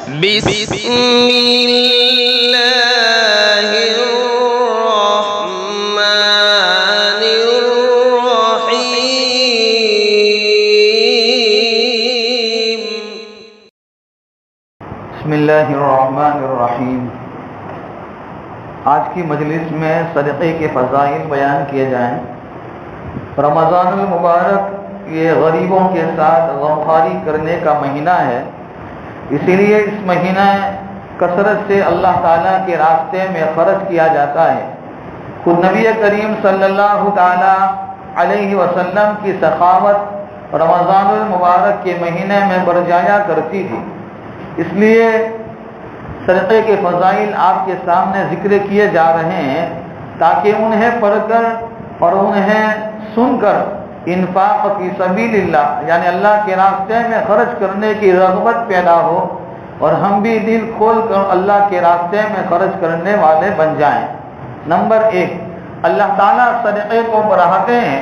بسم اللہ الرحمن الرحیم۔ بسم اللہ الرحمن الرحیم۔ آج کی مجلس میں صدقے کے فضائل بیان کیے جائیں۔ رمضان المبارک یہ غریبوں کے ساتھ غمخواری کرنے کا مہینہ ہے، اسی لیے اس مہینہ کثرت سے اللہ تعالیٰ کے راستے میں خرچ کیا جاتا ہے۔ خود نبی کریم صلی اللہ تعالیٰ علیہ وسلم کی سخاوت رمضان المبارک کے مہینے میں بڑھ جایا کرتی تھی، اس لیے صدقے کے فضائل آپ کے سامنے ذکر کیے جا رہے ہیں تاکہ انہیں پڑھ کر اور انہیں سن کر انفاق فی سبیل اللہ یعنی اللہ کے راستے میں خرچ کرنے کی رغبت پیدا ہو اور ہم بھی دل کھول کر اللہ کے راستے میں خرچ کرنے والے بن جائیں۔ نمبر 1، اللہ تعالیٰ صدقے کو بڑھاتے ہیں۔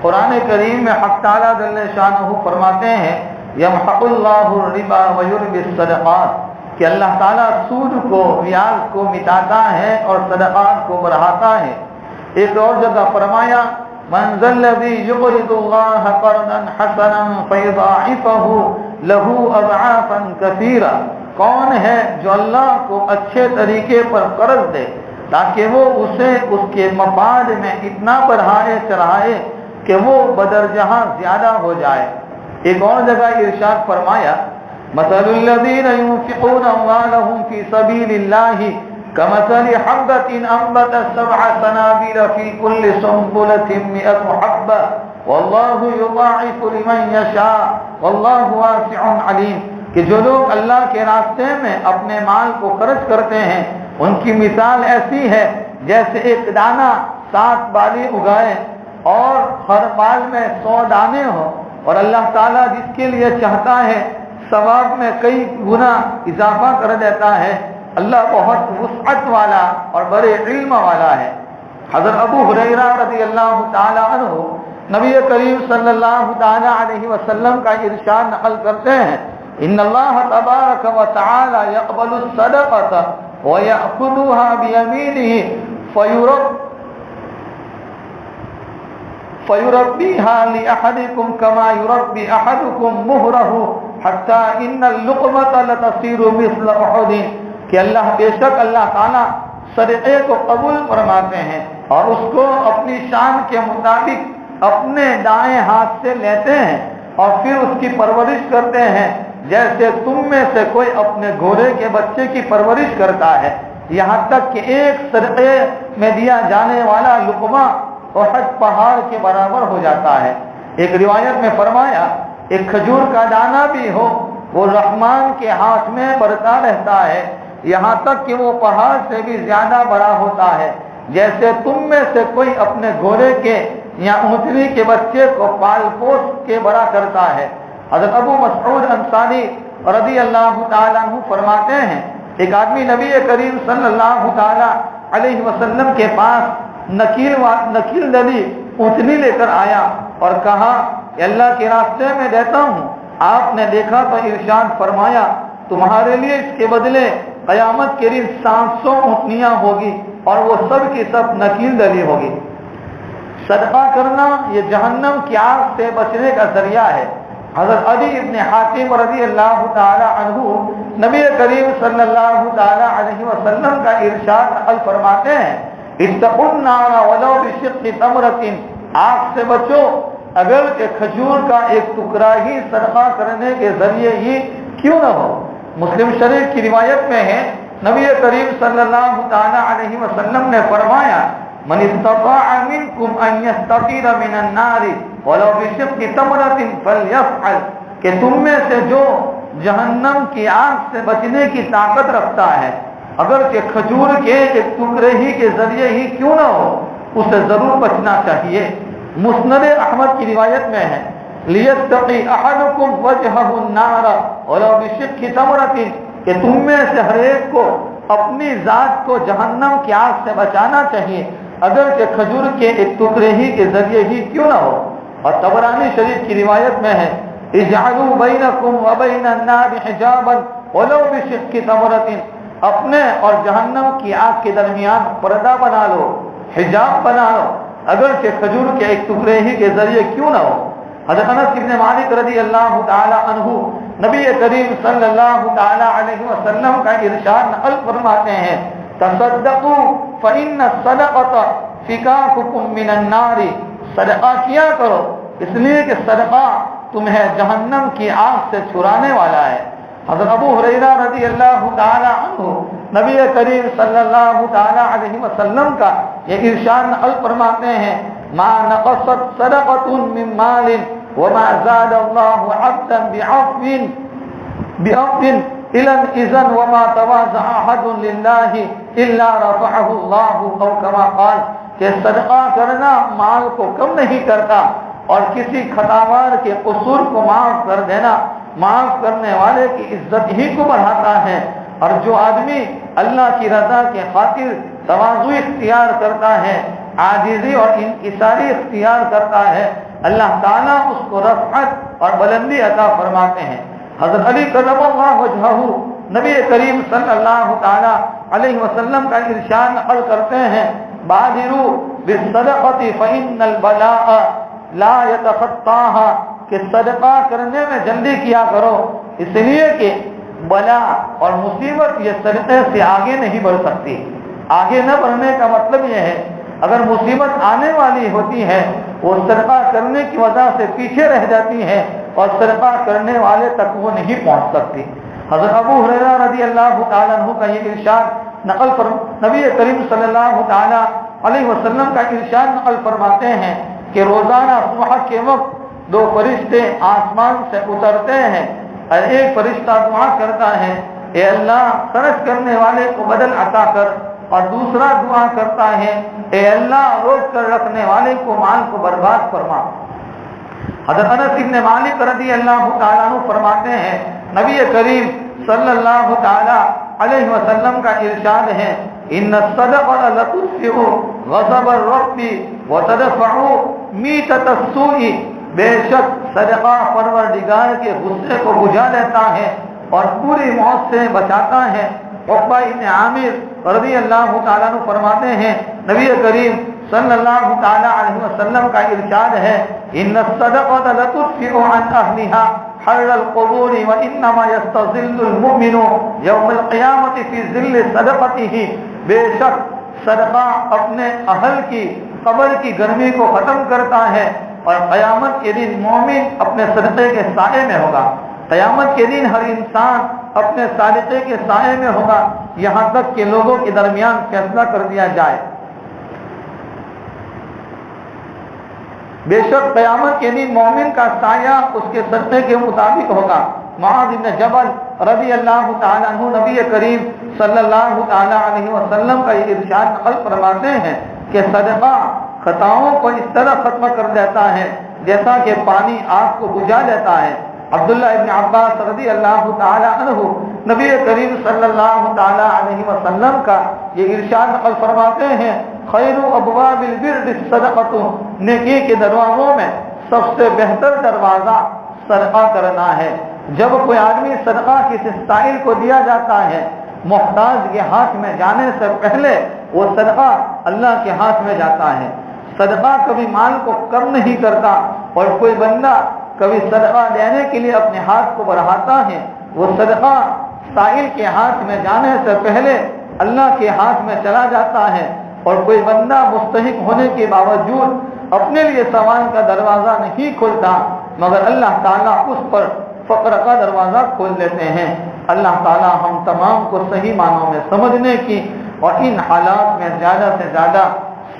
قرآن کریم میں حق تعالیٰ جل شانہ فرماتے ہیں یمحق اللہ الربا ویربی الصدقات، کہ اللہ تعالیٰ سود کو، بیاج کو مٹاتا ہے اور صدقات کو بڑھاتا ہے۔ ایک اور جگہ فرمایا من ذا الذی یقرض اللہ قرضا حسنا فیضاعفہ لہ اضعافا کثیرا، کون ہے جو اللہ کو اچھے طریقے پر قرض دے تاکہ وہ اسے اس کے مفاد میں اتنا بڑھائے چڑھائے کہ وہ بدرجہ زیادہ ہو جائے۔ ایک اور جگہ ارشاد فرمایا مثل الذین ينفقون اموالهم فی سبیل اللہ كمثل حبة أنبتت 7 سنابل في كل سنبلة 100 حبة والله يضاعف لمن يشاء والله واسع علیم، کہ جو لوگ اللہ کے راستے میں اپنے مال کو خرچ کرتے ہیں ان کی مثال ایسی ہے جیسے ایک دانہ 7 بالی اگائے اور ہر بال میں 100 دانے ہوں، اور اللہ تعالیٰ جس کے لیے چاہتا ہے ثواب میں کئی گنا اضافہ کر دیتا ہے۔ اللہ بہت وسعت والا اور بڑے علم والا ہے۔ حضرت ابو ہریرہ رضی اللہ تعالی عنہ نبی کریم صلی اللہ تعالی علیہ وسلم کا ارشاد نقل کرتے ہیں ان اللہ تبارک و تعالی یقبل الصدقۃ ویأخذها بیمینہ فیربیها لأحدکم کما یربی احدکم مہرہ حتی ان اللقمۃ لتصیر مثل احد، کہ اللہ بے شک اللہ تعالیٰ صدقے کو قبول فرماتے ہیں اور اس کو اپنی شان کے مطابق اپنے دائیں ہاتھ سے لیتے ہیں اور پھر اس کی پرورش کرتے ہیں جیسے تم میں سے کوئی اپنے گھوڑے کے بچے کی پرورش کرتا ہے، یہاں تک کہ ایک صدقے میں دیا جانے والا لقمہ احد پہاڑ کے برابر ہو جاتا ہے۔ ایک روایت میں فرمایا ایک کھجور کا دانہ بھی ہو وہ رحمان کے ہاتھ میں بڑھتا رہتا ہے یہاں تک کہ وہ پہاڑ سے بھی زیادہ بڑا ہوتا ہے، جیسے تم میں سے کوئی اپنے گھوڑے کے یا اونٹنی کے بچے کو پال پوس کے بڑا کرتا ہے۔ حضرت ابو مسعود انصاری رضی اللہ تعالیٰ عنہ فرماتے ہیں ایک آدمی نبی کریم صلی اللہ تعالیٰ علیہ وسلم کے پاس نکیل دلی اونٹنی لے کر آیا اور کہا کہ اللہ کے راستے میں دیتا ہوں۔ آپ نے دیکھا تو ارشاد فرمایا تمہارے لیے اس کے بدلے قیامت کے دن 700 اونٹنیاں ہوگی اور وہ سب کی سب نکیل دلی ہوگی۔ صدقہ کرنا یہ جہنم کی آگ سے بچنے کا ذریعہ ہے۔ حضرت عدی ابن حاتم رضی اللہ تعالی عنہ نبی کریم صلی اللہ تعالی علیہ وسلم کا ارشاد نقل فرماتے ہیں اتقوا النار ولو بشق تمرۃ، آگ سے بچو اگر کہ کھجور کا ایک ٹکڑا ہی صدقہ کرنے کے ذریعے ہی کیوں نہ ہو۔ مسلم شریف کی روایت میں ہے نبی کریم صلی اللہ تعالی علیہ وسلم نے فرمایا من استطاع منکم ان یستطیر من النار ولو بشق تمرۃ فلیفعل، کہ تم میں سے جو جہنم کی آگ سے بچنے کی طاقت رکھتا ہے اگر کہ کھجور کے ایک ٹکڑے ہی کے ذریعے ہی کیوں نہ ہو اسے ضرور بچنا چاہیے۔ مسند احمد کی روایت میں ہے لیستقی احدکم وجہہ النار ولو بشق تمرۃ، کہ تم میں سے ہر ایک کو اپنی ذات کو جہنم کی آگ سے بچانا چاہیے اگر کہ کھجور کے ایک ٹکڑے ہی کے ذریعے ہی کیوں نہ ہو۔ اور طبرانی شریف کی روایت میں ہے اجعلوا بینکم وبین النار حجابا वलो बिशिक्की तमरतिन, अपने और जहन्नम की आग के दरमियान पर्दा बना लो, हिजाब बना लो, अगर के खजूर के एक टुकड़े ही के जरिए क्यों ना हो। हज़रत अनस इब्न मालिक रज़ी अल्लाह ताला अन्हु नबी करीम सल्लल्लाहु ताला अलैहि वसल्लम का इरशाद नक़ल फरमाते हैं, तसद्दक़ू फ़इन्न सदक़ता फ़िकाकुकुम मिनन नारी, सदका किया करो इसलिए कि सदका तुम्हें जहन्नम की आग से छुड़ाने वाला है। हज़रत अबू हुरैरा रज़ी अल्लाह ताला अन्हु नबी करीम सल्लल्लाहु ताला अलैहि वसल्लम का ये इरशाद नक़ल फरमाते हैं, मा नक़सत सदक़तुन मिन मालिन व मा ज़ादल्लाहु अब्दन बिअफ़्विन इलन इज़न व मा तवाज़अ अहदुन लिल्लाहि इल्ला रफ़अहु अल्लाहु औ कमा क़ाल, कि सदका करना माल को कम नहीं करता और किसी खतावार के कसूर को माफ कर देना माफ करने वाले की इज्जत ही को बढ़ाता है। और जो आदमी अल्लाह की रजा के खातिर तवाज़ु इख्तियार करता है, आजिज़ी और इंकिसारी इख्तियार करता है, अल्लाह ताला उसको रफ़अत और बुलंदी अता फरमाते हैं। हज़रत अली कर्रमल्लाहु वजहहु नबी करीम सल्लल्लाहु ताला अलैहि वसल्लम का इरशाद नक़ल करते हैं, बादिरू बिस्सदक़ति फ़इन्नल बलाअ ला यतख़त्ताहा, कि सदका करने में जल्दी किया करो इसलिए कि बला और मुसीबत ये सदक़े से आगे नहीं बढ़ सकती। आगे न बढ़ने का मतलब यह है, अगर मुसीबत आने वाली होती है वो सदका करने की वजह से पीछे रह जाती है और सदका करने वाले तक वो नहीं पहुंच सकती। हज़रत अबू हुरैरा रज़ी अल्लाह ताला अन्हु का ये इरशाद नक़ल पर नबी करीम सल्लल्लाहु ताला अलैहि वसल्लम का इरशाद नक़ल फरमाते हैं कि रोज़ाना सुबह के वक्त दो फरिश्ते आसमान से उतरते हैं और एक फरिश्ता दुआ करता है, ए अल्लाह खर्च करने वाले को बदल अता कर, और दूसरा दुआ करता है, ए अल्लाह रोक कर रखने वाले को माल को बर्बाद फरमा। हज़रत अनस इब्न मालिक रज़ी अल्लाह ताला अन्हु फरमाते हैं, नबी करीम सल्लल्लाहु ताला अलैहि वसल्लम का इरशाद है, इन्न सदक़ता लतुफ़िउ ग़ज़बर रब्बी व तदफ़उ मीततस सूई, बेशक सदका परवरदिगार के गुस्से को बुझा देता है और पूरी मौत से बचाता है। उक़बा इब्न आमिर रज़ी अल्लाह ताला अन्हु फरमाते हैं, नबी करीम सल्लल्लाहु ताला अलैहि वसल्लम का इरशाद है, इन्न सदक़ता लतुफ़िउ अन अहलिहा हर्रल क़ुबूरि व इन्नमा यस्तज़िल्लुल मुमिनु यौमल क़ियामति फ़ी ज़िल्लि सदक़तिही, बेशक सदका अपने अहल की कब्र की गर्मी को ख़त्म करता है और क़यामत के दिन मोमिन अपने सदक़े के साए में होगा। क़यामत के दिन हर इंसान अपने सदक़े के साए में होगा, यहाँ तक कि लोगों के दरमियान फैसला कर दिया जाए। बेशक क़यामत के दिन मोमिन का साया उसके सदक़े के मुताबिक होगा। मुआज़ इब्न जबल रज़ी अल्लाह ताला अन्हु नबी करीम सल्लल्लाहु ताला अलैहि वसल्लम का इरशाद नक़ल फरमाते हैं कि सदका खताओं को इस तरह खत्म कर देता है जैसा कि पानी आग को बुझा देता है। अब्दुल्लाह इब्न अब्बास रज़ी अल्लाह ताला अन्हु नबी करीम सल्लल्लाहु ताला अलैहि वसल्लम का ये इरशाद नक़ल फरमाते हैं, खैरु अबवाबिल बिर्रि सदक़तु, नेकी के दरवाज़ों में सबसे बेहतर दरवाज़ा सदका करना है। जब कोई आदमी सदका किसी साइल को दिया जाता है, मोहताज के हाथ में जाने से पहले वो सदका अल्लाह के हाथ में जाता है। सदका कभी माल को कम नहीं करता और कोई बंदा कभी सदका देने के लिए अपने हाथ को बढ़ाता है, वो सदका साइल के हाथ में जाने से पहले अल्लाह के हाथ में चला जाता है। और कोई बंदा मुस्तहिक होने के बावजूद अपने लिए सवाल का दरवाज़ा नहीं खोलता, मगर अल्लाह ताला उस पर फ़क्र का दरवाज़ा खोल देते हैं। अल्लाह ताला हम तमाम को सही मानों में समझने की और इन हालात में ज़्यादा से ज़्यादा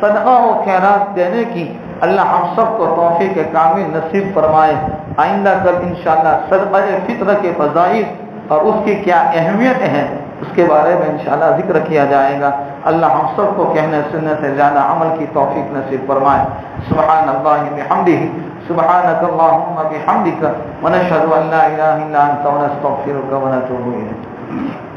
सदका और खैरात देने की अल्लाह हम सबको तौफीक कामिल नसीब फरमाए। आइंदा कल इंशाअल्लाह सदका फ़ित्र के फ़ज़ाइल और उसकी क्या अहमियत है उसके बारे में इंशाअल्लाह जिक्र किया जाएगा। अल्लाह हम सबको कहने सुनने से ज़्यादा अमल की तौफीक नसीब फरमाए। सुब्हानल्लाहि बिहम्दिही सुब्हानकल्लाहुम्मा बिहम्दिका व नशहदु अन ला इलाहा इल्ला अंता व नस्तगफिरुका व नतूबु इलैक।